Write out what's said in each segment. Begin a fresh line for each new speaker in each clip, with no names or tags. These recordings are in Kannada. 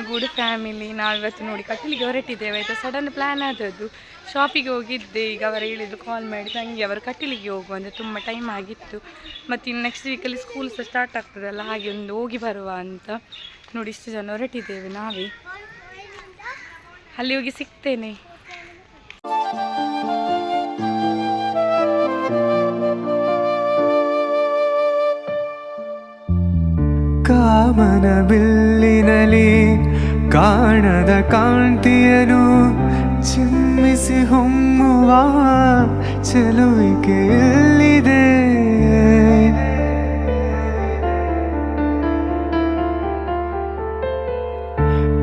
ಗೂಡು ಫ್ಯಾಮಿಲಿ ನಾವಿವತ್ತು ನೋಡಿ ಕಟೀಲಿಗೆ ಹೊರಟಿದ್ದೇವೆ ಆಯಿತಾ. ಸಡನ್ ಪ್ಲ್ಯಾನ್ ಆದದ್ದು. ಶಾಪಿಗೆ ಹೋಗಿದ್ದೆ, ಈಗ ಅವರು ಹೇಳಿದ್ರು ಕಾಲ್ ಮಾಡಿ ತಂಗಿ ಅವರು ಕಟೀಲಿಗೆ ಹೋಗುವ ಅಂದರೆ ತುಂಬ ಟೈಮ್ ಆಗಿತ್ತು. ಮತ್ತು ಇನ್ನು ನೆಕ್ಸ್ಟ್ ವೀಕಲ್ಲಿ ಸ್ಕೂಲ್ ಸಹ ಸ್ಟಾರ್ಟ್ ಆಗ್ತದಲ್ಲ, ಹಾಗೆ ಒಂದು ಹೋಗಿ ಬರುವ ಅಂತ ನೋಡಿ ಇಷ್ಟು ಜನ ಹೊರಟಿದ್ದೇವೆ ನಾವೇ. ಅಲ್ಲಿ ಹೋಗಿ ಸಿಗ್ತೇನೆ.
ಕಾಮನ ಬಿಲ್ಲಿನಲಿ ಕಾಣದ ಕಾಂತಿಯನು ಚಿಮ್ಮಿಸಿ ಹೊಮ್ಮುವ ಚೆಲುವಿಕೆ ಎಲ್ಲಿದೆ.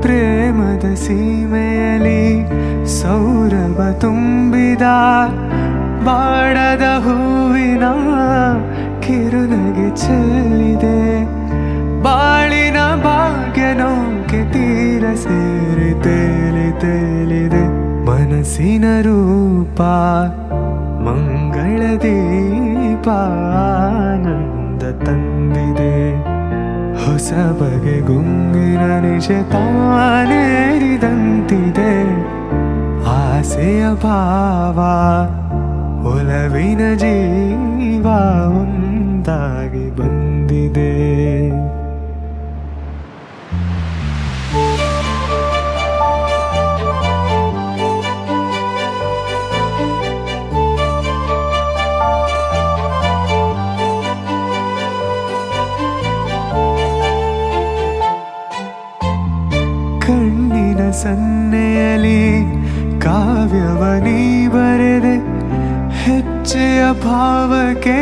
ಪ್ರೇಮದ ಸೀಮೆಯಲ್ಲಿ ಸೌರಭ ತುಂಬಿದ ಬಾಡದ ಹೂವಿನ ಕಿರುನಗೆ ಚೆಲ್ಲಿದೆ. ಬಾಳಿನ ಭಾಗ್ಯ ನೌಕೆ ತೀರ ಸೇರಿ ತೇಲಿ ತೇಲಿದೆ. ಮನಸ್ಸಿನ ರೂಪ ಮಂಗಳ ದೀಪ ಆನಂದ ತಂದಿದೆ. ಹೊಸ ಬಗೆ ಗುಂಗಿನ ನಿಜ ತಾನೇರಿದಂತಿದೆ. ಆಸೆಯ ಭಾವ ಒಲವಿನ ಜೀವ ಒಂದಾಗಿ ಬಂದಿದೆ. ಕಣ್ಣಿನ ಸನ್ನೆಯಲ್ಲಿ ಕಾವ್ಯವನಿ ಬರೆದೆ. ಹೆಜ್ಜೆಯ ಭಾವಕ್ಕೆ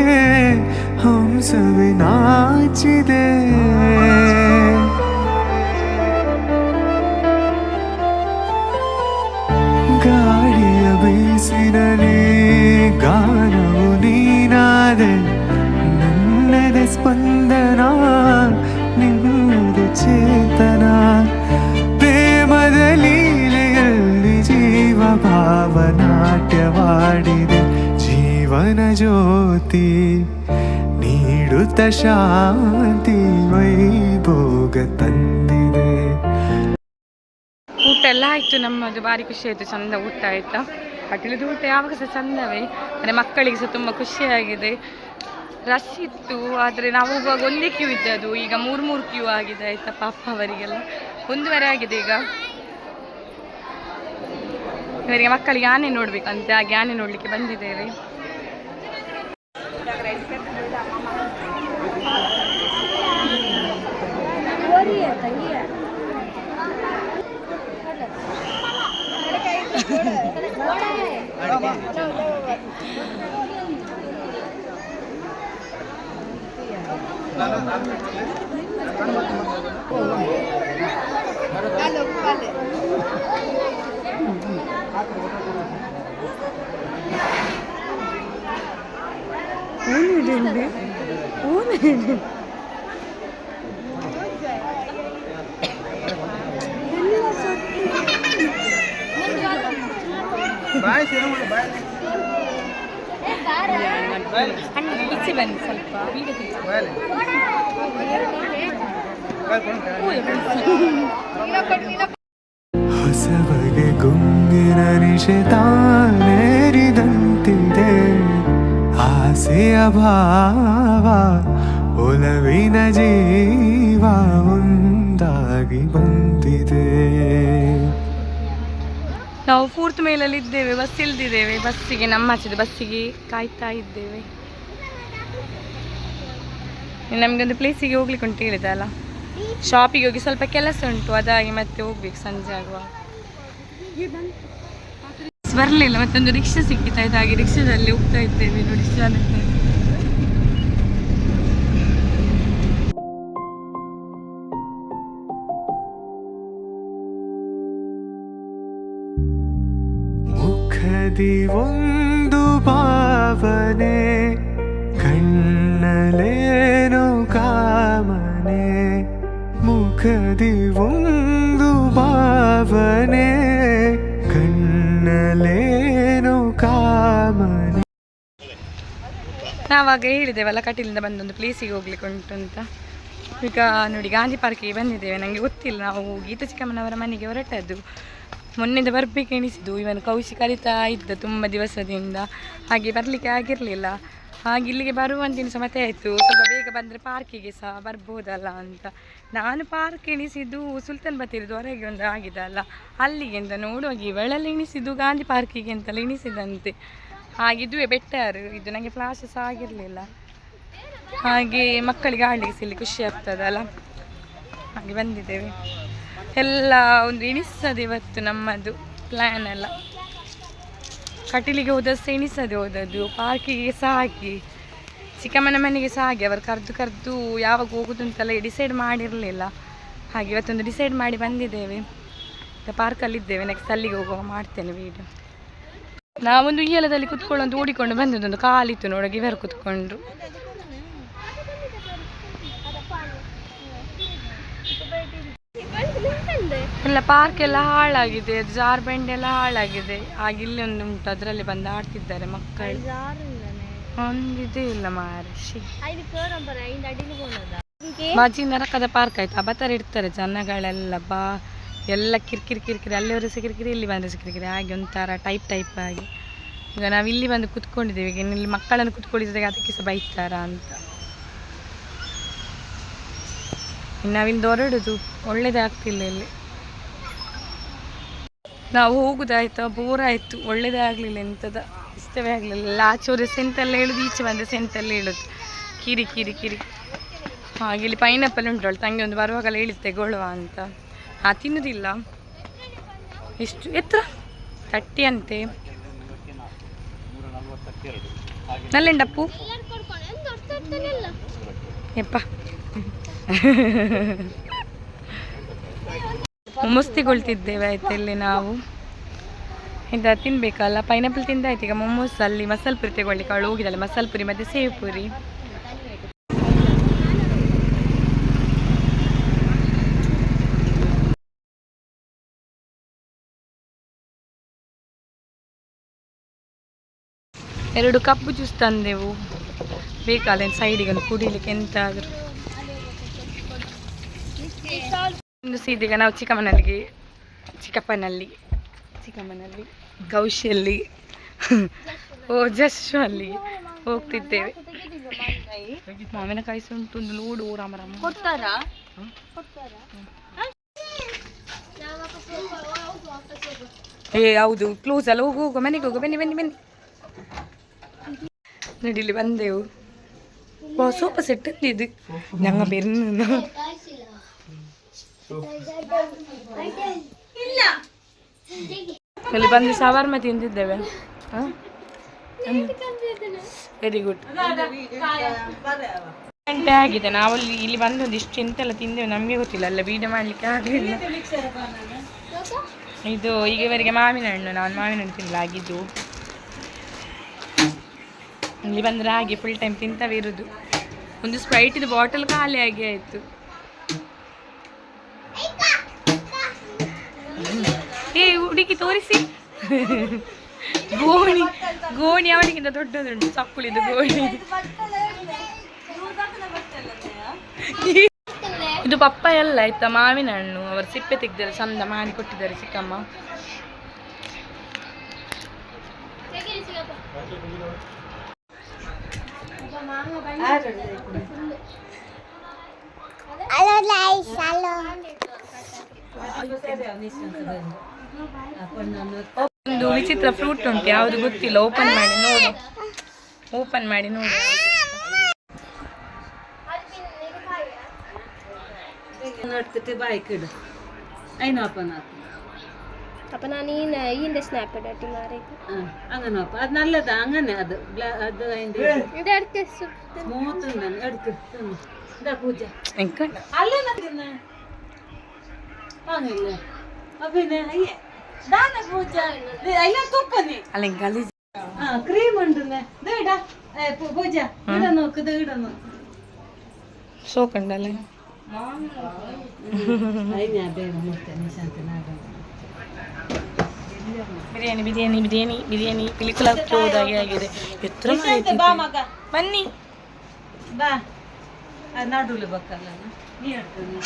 ಹಂಸವೇ ನಾಚಿದೆ. ಗಾಳಿಯ ಬೀಸಿನಲ್ಲಿ ಗಾನವು ನೀನಾದೆ. ನನ್ನದೆ ಸ್ಪಂದನ ನಿನ್ನದೆ ಚೇತನ. ಪ್ರೇಮದ ಲೀಲೆಯಲ್ಲಿ ಜೀವ ಭಾವನಾಟ್ಯವಾಡಿದೆ. ಜೀವನ ಜ್ಯೋತಿ ನೀಡುತ್ತ ಶಾಂತಿ ವೈಭೋಗ ತಂದಿದೆ.
ಊಟ ಎಲ್ಲ ಆಯಿತು ನಮ್ಮದು, ಭಾರಿ ಖುಷಿ ಆಯಿತು. ಚಂದ ಊಟ ಆಯಿತಾ. ಕಟೀಲದ ಊಟ ಯಾವಾಗ ಸಹ ಚಂದವೇ. ಅಂದರೆ ಮಕ್ಕಳಿಗೆ ಸಹ ತುಂಬ ಖುಷಿಯಾಗಿದೆ. ರಶ್ ಇತ್ತು, ಆದರೆ ನಾವು ಹೋಗುವಾಗ ಒಂದೇ ಕ್ಯೂ ಇದ್ದದು, ಈಗ ಮೂರು ಕ್ಯೂ ಆಗಿದೆ ಆಯಿತಾ. ಪಾಪ ಅವರಿಗೆಲ್ಲ 1:30 ಆಗಿದೆ ಈಗ. ಇವರಿಗೆ ಮಕ್ಕಳಿಗೆ ಆನೆ ನೋಡ್ಬೇಕಂತೆ, ಹಾಗೆ ಆನೆ ನೋಡಲಿಕ್ಕೆ ಬಂದಿದ್ದೇವೆ. ಈಚೆ ಬನ್ನಿ ಸ್ವಲ್ಪ
ಹೊಸ ಬಗೆ ಗುಂಗಿನ ನಿಷೇಧಾನೇರಿದಂತಿದೆ. ಆಸೆಯ ಭಾವ ಒಲವಿನ ಜೀವ ಒಂದಾಗಿ ಬಂದಿದೆ.
ನಾವು 4th ಮೇಲಲ್ಲಿ ಇದ್ದೇವೆ, ಬಸ್ ಇಲ್ದಿದ್ದೇವೆ. ಬಸ್ಸಿಗೆ ನಮ್ಮ ಹಚ್ಚಿದ ಬಸ್ಸಿಗೆ ಕಾಯ್ತಾ ಇದ್ದೇವೆ. ನಮಗೊಂದು ಪ್ಲೇಸಿಗೆ ಹೋಗ್ಲಿಕ್ಕೆ ಉಂಟು ಹೇಳಿದೆ ಅಲ್ಲ, ಶಾಪಿಗೆ ಹೋಗಿ ಸ್ವಲ್ಪ ಕೆಲಸ ಉಂಟು, ಅದಾಗಿ ಮತ್ತೆ ಹೋಗ್ಬೇಕು ಸಂಜೆ ಆಗುವ. ಬರಲಿಲ್ಲ, ಮತ್ತೊಂದು ರಿಕ್ಷಾ ಸಿಕ್ಕಿತಾ ಇತ್ತು, ಹಾಗೆ ರಿಕ್ಷಾದಲ್ಲಿ ಹೋಗ್ತಾ ಇದ್ದೇವೆ ನೋಡಿ.
ಮುಖದಿ ಒಂದು ಭಾವನೆ, ಕಣ್ಣಲೇನು ಕಾಮನೆ. ಮುಖದಿ ಒಂದು ಭಾವನೆ, ಕಣ್ಣಲೇನು ಕಾಮನೆ.
ನಾವಾಗ ಹೇಳಿದ್ದೇವಲ್ಲ ಕಟೀಲಿಂದ ಬಂದೊಂದು ಪ್ಲೇಸಿಗೆ ಹೋಗ್ಲಿಕ್ಕೆ ಉಂಟು ಅಂತ. ಈಗ ನೋಡಿ ಗಾಂಧಿ ಪಾರ್ಕಿಗೆ ಬಂದಿದ್ದೇವೆ. ನನಗೆ ಗೊತ್ತಿಲ್ಲ, ನಾವು ಗೀತಾ ಚಿಕ್ಕಮ್ಮನವರ ಮನೆಗೆ ಹೊರಟದ್ದು. ಮೊನ್ನೆಯಿಂದ ಬರಬೇಕು ಎಣಿಸಿದ್ದು, ಇವನು ಕೌಶಿ ಕಲಿತಾ ಇದ್ದ ತುಂಬ ದಿವಸದಿಂದ, ಹಾಗೆ ಬರಲಿಕ್ಕೆ ಆಗಿರಲಿಲ್ಲ. ಹಾಗೆ ಇಲ್ಲಿಗೆ ಬರುವಂತ ಸಹ ಮತ್ತೆ ಆಯಿತು, ಸ್ವಲ್ಪ ಬೇಗ ಬಂದರೆ ಪಾರ್ಕಿಗೆ ಸಹ ಬರ್ಬೋದಲ್ಲ ಅಂತ. ನಾನು ಪಾರ್ಕ್ ಎಣಿಸಿದ್ದು ಸುಲ್ತಾನ್ ಬತ್ತೇರಿದು ಹೊರಗೆ ಒಂದು ಆಗಿದಲ್ಲ ಅಲ್ಲಿಗೆ ಅಂತ ನೋಡುವಾಗ ಇವಳಲ್ಲಿ ಎಣಿಸಿದ್ದು ಗಾಂಧಿ ಪಾರ್ಕಿಗೆ ಅಂತಲ್ಲ ಎಣಿಸಿದಂತೆ. ಹಾಗಿದುವೇ ಬೆಟ್ಟರು ಇದು, ನನಗೆ ಫ್ಲಾಶ್ ಸಹ ಆಗಿರಲಿಲ್ಲ. ಹಾಗೆ ಮಕ್ಕಳಿಗೆ ಆಡಲಿಕ್ಕೆ ಸಿಲ್ಲಿ ಖುಷಿ ಆಗ್ತದಲ್ಲ, ಹಾಗೆ ಬಂದಿದ್ದೇವೆ. ಎಲ್ಲ ಒಂದು ಎಣಿಸ್ತದೆ ಇವತ್ತು ನಮ್ಮದು ಪ್ಲ್ಯಾನ್ ಎಲ್ಲ. ಕಟೀಲಿಗೆ ಹೋದಷ್ಟು ಎಣಿಸದೆ ಹೋದದ್ದು, ಪಾರ್ಕಿಗೆ ಸಹ ಹಾಕಿ, ಚಿಕ್ಕಮ್ಮನ ಮನೆಗೆ ಸಹ ಹಾಗೆ. ಅವರು ಕರೆದು ಯಾವಾಗ ಹೋಗೋದು ಅಂತೆಲ್ಲ ಡಿಸೈಡ್ ಮಾಡಿರಲಿಲ್ಲ. ಹಾಗೆ ಇವತ್ತೊಂದು ಡಿಸೈಡ್ ಮಾಡಿ ಬಂದಿದ್ದೇವೆ. ಈಗ ಪಾರ್ಕಲ್ಲಿದ್ದೇವೆ, ನೆಕ್ಸ್ಟ್ ಅಲ್ಲಿಗೆ ಹೋಗುವಾಗ ಮಾಡ್ತೇನೆ ವೀಡಿಯೋ. ನಾವೊಂದು ಉಯ್ಯಾಲದಲ್ಲಿ ಕುತ್ಕೊಳ್ಳೋದು ಓಡಿಕೊಂಡು ಬಂದದ್ದೊಂದು ಕಾಲಿತ್ತು ನೋಡೋಕೆ, ಇವರು ಕುತ್ಕೊಂಡ್ರು. ಎಲ್ಲ ಪಾರ್ಕ್ ಎಲ್ಲ ಹಾಳಾಗಿದೆ, ಜಾರ್ಬಂಡೆ ಎಲ್ಲ ಹಾಳಾಗಿದೆ. ಹಾಗೆ ಇಲ್ಲಿ ಒಂದು ಉಂಟು, ಅದರಲ್ಲಿ ಬಂದು ಆಡ್ತಿದ್ದಾರೆ ಮಕ್ಕಳು. ಒಂದಿದೆ ಇಲ್ಲ ಮಾರಶಿ ಬಾಜಿ ನರಕದ ಪಾರ್ಕ್ ಆಯ್ತು. ಅಬತರ ಇಡ್ತಾರೆ ಜನಗಳೆಲ್ಲ, ಎಲ್ಲ ಕಿರಿಕಿರಿ ಅಲ್ಲಿವರು ಸಹ ಕಿರಿಕಿರಿ, ಇಲ್ಲಿ ಬಂದರೆ ಸಹ ಕಿರಿಕಿರಿ, ಹಾಗೆ ಒಂಥರ ಟೈಪ್ ಆಗಿ. ಈಗ ನಾವು ಇಲ್ಲಿ ಬಂದು ಕುತ್ಕೊಂಡಿದ್ದೇವೆ. ಈಗ ಇಲ್ಲಿ ಮಕ್ಕಳನ್ನು ಕುತ್ಕೊಳ್ಳಿಸಿದಾಗ ಅದಕ್ಕೆ ಸಹ ಬೈತಾರ ಅಂತ. ನಾವಿಂದ ಹೊರಡುದು, ಒಳ್ಳೇದೇ ಆಗ್ತಿಲ್ಲ ಇಲ್ಲಿ. ನಾವು ಹೋಗುದಾಯ್ತಾ, ಬೋರ್ ಆಯಿತು, ಒಳ್ಳೇದೇ ಆಗಲಿಲ್ಲ, ಎಂಥದ ಇಷ್ಟವೇ ಆಗಲಿಲ್ಲ. ಆಚೆ ಹೋದ್ರೆ ಸೆಂತೆಲ್ಲ ಹೇಳೋದು, ಈಚೆ ಬಂದರೆ ಸೆಂತೆಲ್ಲ ಹೇಳೋದು, ಕಿರಿ. ಹಾಗೆ ಇಲ್ಲಿ ಪೈನಾಪಲ್ ಉಂಟು, ತಂಗಿ ಒಂದು ಬರುವಾಗಲ್ಲ ಹೇಳಿದ್ದು ತೆಗೊಳ್ಳುವ ಅಂತ. ತಿನ್ನೋದಿಲ್ಲ. ಎಷ್ಟು ಎತ್ತರ 30 ಅಂತೆ. ನಲ್ಲೆಂಡಪ್ಪು ಯಪ್ಪ ಮೊಮ್ಮಸ್ತಿಗೊಳ್ತಿದ್ದೇವೆ ಆಯ್ತು. ಇಲ್ಲಿ ನಾವು ಇದು ತಿನ್ಬೇಕಲ್ಲ, ಪೈನಾಪಲ್ ತಿಂದಾಯ್ತು. ಈಗ ಮೊಮ್ಮೋಸ್ ಅಲ್ಲಿ ಮಸಾಲೆ ಪುರಿ ತಗೊಳ್ಳಿಕ್ಕೆ ಅವಳು ಹೋಗಿದ್ದಾಳೆ. ಮಸಾಲೆ ಪುರಿ ಮತ್ತು ಸೇವ್ ಪುರಿ. ಎರಡು ಕಪ್ಪು ಜ್ಯೂಸ್ ತಂದೆವು, ಬೇಕಲ್ಲ ಸೈಡಿಗೆ ಒಂದು ಕುಡಿಲಿಕ್ಕೆ ಎಂತಾದರೂ. ಒಂದು ಸೀದೀಗ ನಾವು ಚಿಕ್ಕಪ್ಪನಲ್ಲಿ ಕೌಶಿಯಲ್ಲಿ ಜಸ್ಟ್ ಅಲ್ಲಿಗೆ ಹೋಗ್ತಿದ್ದೇವೆ. ಮಾವಿನಕಾಯಿ ಸಹ ಉಂಟು, ಒಂದು ಲೋಡು ರಾಮರಾಮ ಕೊಡ್ತಾರಾ. ಹೌದು, ಕ್ಲೋಸ್ ಅಲ್ಲ. ಹೋಗು ಮನೆಗೆ ಹೋಗು, ಬನ್ನಿ. ನಡಿಲಿ ಬಂದೆವು. ಸೋಫಾ ಸೆಟ್ ಅಲ್ಲಿ ಇದು ഞങ്ങ വരുന്നു. ಇಲ್ಲಿ ಬಂದು ಶವರ್ಮ ತಿಂದಿದ್ದೇವೆ. Very good. ಗಂಟೆ ಆಗಿದೆ, ನಾವು ಇಲ್ಲಿ ಬಂದದ್ದು ಇಷ್ಟು ಎಂತೆಲ್ಲ ತಿಂದೇವೆ ನಮಗೆ ಗೊತ್ತಿಲ್ಲ, ಅಲ್ಲ ವೀಡಿಯೋ ಮಾಡಲಿಕ್ಕೆ ಆಗಲಿಲ್ಲ. ಇದು ಈಗ ಇವರಿಗೆ ಮಾವಿನ ಹಣ್ಣು, ನಾನು ಮಾವಿನ ಹಣ್ಣು ತಿನ್ನಲಾಗಿದ್ದು. ಇಲ್ಲಿ ಬಂದರೆ ಹಾಗೆ ಫುಲ್ ಟೈಮ್ ತಿಂತವೇ ಇರೋದು. ಒಂದು ಸ್ಪ್ರೈಟಿದು ಬಾಟಲ್ ಖಾಲಿ ಆಗಿ ಆಯಿತು. ಹುಡುಗಿ ತೋರಿಸಿ. ಗೋಣಿ ಅವನಿಗಿಂತ ದೊಡ್ಡದುಂಟು, ಚಕ್ಕುಳಿದು ಗೋಣಿ. ಇದು ಪಪ್ಪಾಯ ಎಲ್ಲ ಆಯ್ತಾ, ಮಾವಿನ ಹಣ್ಣು. ಅವರು ಸಿಪ್ಪೆ ತೆಗ್ದಾರೆ, ಚಂದ ಮಾಡಿ ಕೊಟ್ಟಿದ್ದಾರೆ ಚಿಕ್ಕಮ್ಮ. ಒಂದು ವಿಚಿತ್ರ ಫ್ರೂಟ್ ಉಂಟು, ಯಾವುದು ಗೊತ್ತಿಲ್ಲ. ಓಪನ್ ಮಾಡಿ ನೋಡು.
അപ്പൊ ഞാൻ ഈന്റെ സ്നാപ്പ് ഇടട്ടി മാറി
അങ്ങനെ അത് നല്ലതാ. അങ്ങനെ അത് അത് അതിന്റെ സ്മൂത്ത് എടുക്ക് ഇതാ പൂജ അല്ലേ വാങ്ങില്ലേ. പിന്നെ പൂജ അല്ല തുപ്പനി ക്രീം ഉണ്ടെന്ന് ഇടാ പൂജ ഇട നോക്ക്, ഇത് ഇട നോക്ക്.
സോക്കണ്ടല്ലേ
ഞാൻ ಬೇಗ ನೋಡ್ತೇನೆ ಶಾಂತನಾಗ.
ಬಿರಿಯಾನಿ ಪಿಲಿಕುಲಕ್ಕೆ ಹೋದಾಗೆ ಆಗಿದೆ. ಎತ್ತರ ಬನ್ನಿ
ಬಾ ನಡುಲು ಬಕ್ಕಲ್ಲ ನೀ ಹೇಳ್ತೀನಿ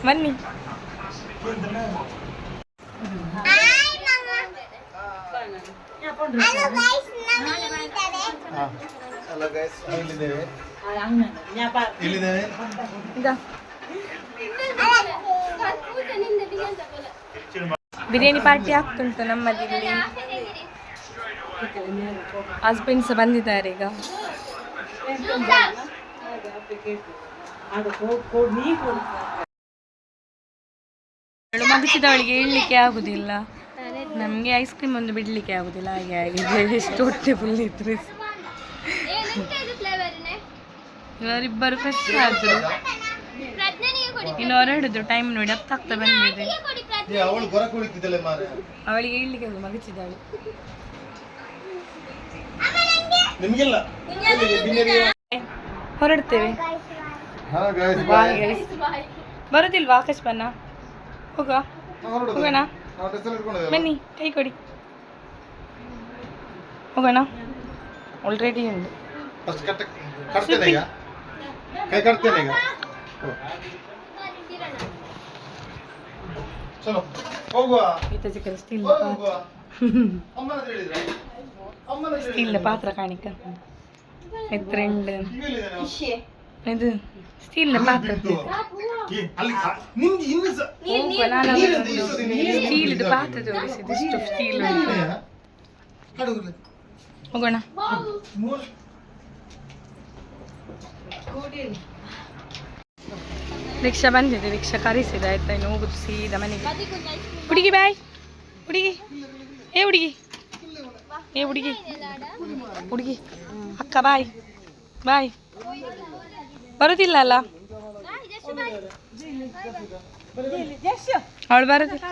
ಬನ್ನಿ ಇದಾ ಬಿರಿಯಾನಿ ಪಾರ್ಟಿ ಆಗ್ತುಂಟು ನಮ್ಮದಿಲ್ಲಿ ಹಸ್ಬೆಂಡ್ ಸಹ ಬಂದಿದ್ದಾರೆ ಈಗ ಮಗಿಸಿದವಳಿಗೆ ಹೇಳಲಿಕ್ಕೆ ಆಗುದಿಲ್ಲ ನಮಗೆ ಐಸ್ ಕ್ರೀಮ್ ಒಂದು ಬಿಡಲಿಕ್ಕೆ ಆಗುದಿಲ್ಲ ಹಾಗೆ ಆಗಿದೆ ಎಷ್ಟು ಹೊಟ್ಟೆ ಫುಲ್ ಇತ್ತು ಇವರಿಬ್ಬರು ಫ್ರೆಶ್ ಆದ್ರು ಇನ್ನು ಹೊರಡಿದ್ರು ಟೈಮ್ ನೋಡಿ ಹತ್ತಾಗ್ತಾ ಬಂದಿದೆ ಅವಳಿಗೆ ಹೇಳಲಿಕ್ಕೆ ಮಗಿಸಿದವಳು ಹೊರಡ್ತೇವೆ ಬರುದಿಲ್ವಾ ಆಕಾಶ್ ಬನ್ನ ಹೋಗೋಣ ಬನ್ನಿ ಕೈ ಕೊಡಿ ಹೋಗೋಣ ಆಲ್ರೆಡಿ ಉಂಟು ಸ್ಟೀಲ್ ಪಾತ್ರ ಕಾಣಿಕ ಎತ್ರೆಂಡ್ ಇದು ಸ್ಟೀಲ್ ಪಾತ್ರ ಸ್ಟೀಲ್ ಪಾತ್ರ ತೋರಿಸಿದ್ದು ಇಷ್ಟು ಸ್ಟೀಲ್ ಹೋಗೋಣ ರಿಕ್ಷಾ ಬಂದಿದೆ ರಿಕ್ಷಾ ಕರೆಸಿದೆ ಆಯ್ತಾ ಇನ್ನು ಹೋಗುದು ಸೀದಾ ಮನೆಗೆ ಹುಡುಗಿ ಬಾಯ್ ಹುಡುಗಿ ಏ ಹುಡುಗಿ ಏ ಹುಡುಗಿ ಹುಡುಗಿ ಅಕ್ಕ ಬಾಯ್ ಬಾಯ್ ಬರುದಿಲ್ಲ ಅಲ್ಲ ಅವಳು ಬರುದಿಲ್ಲ